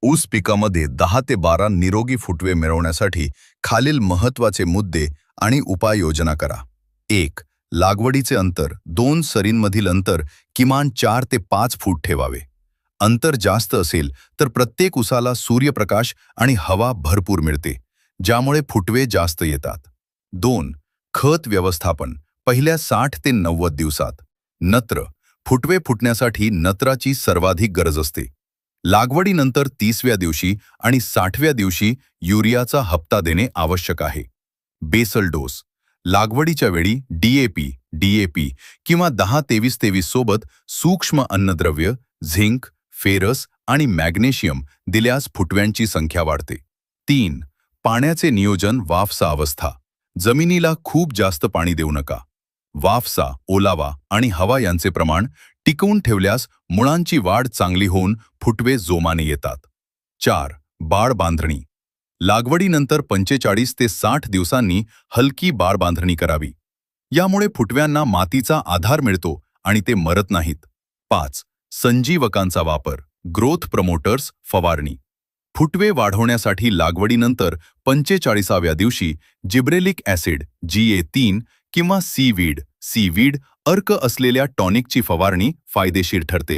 ऊस पिकामध्ये 10 ते 12 निरोगी फुटवे मिळवण्यासाठी खालील महत्त्वाचे मुद्दे आणि उपाययोजना करा. 1. लागवडीचे अंतर. 2 सरींमधील अंतर किमान 4 ते 5 फूट ठेवावे. अंतर जास्त असेल तर प्रत्येक उसाला सूर्यप्रकाश आणि हवा भरपूर मिळते, ज्यामुळे फुटवे जास्त येतात. 2. खत व्यवस्थापन. पहिल्या 60 ते 90 दिवसात. नत्र. फुटवे फुटण्यासाठी नत्राची सर्वाधिक गरज असते. लागवडीनंतर 30व्या दिवशी आणि 60व्या दिवशी युरियाचा हप्ता देणे आवश्यक आहे. Basal dose. लागवडीच्या वेळी डीएपी किंवा 10-23-23 सोबत सूक्ष्म अन्नद्रव्य, झिंक, फेरस आणि मॅग्नेशियम दिल्यास फुटव्यांची संख्या वाढते. 3. पाण्याचे नियोजन. वाफसा अवस्था. जमिनीला खूप जास्त पाणी देऊ नका. वाफसा, ओलावा आणि हवा यांचे प्रमाण टिकवून ठेवल्यास मुळांची वाढ चांगली होऊन फुटवे जोमाने येतात. 4. बाळ बांधणी. लागवडीनंतर 45 ते 60 दिवसांनी हलकी बाळ बांधणी करावी. यामुळे फुटव्यांना मातीचा आधार मिळतो आणि ते मरत नाहीत. 5. संजीवकांचा वापर. ग्रोथ प्रमोटर्स फवारणी. फुटवे वाढवण्यासाठी लागवडीनंतर 45व्या दिवशी जिब्रेलिक ॲसिड GA3 किंवा सीवीड अर्क असलेल्या टॉनिकची फवारणी फायदेशीर ठरते.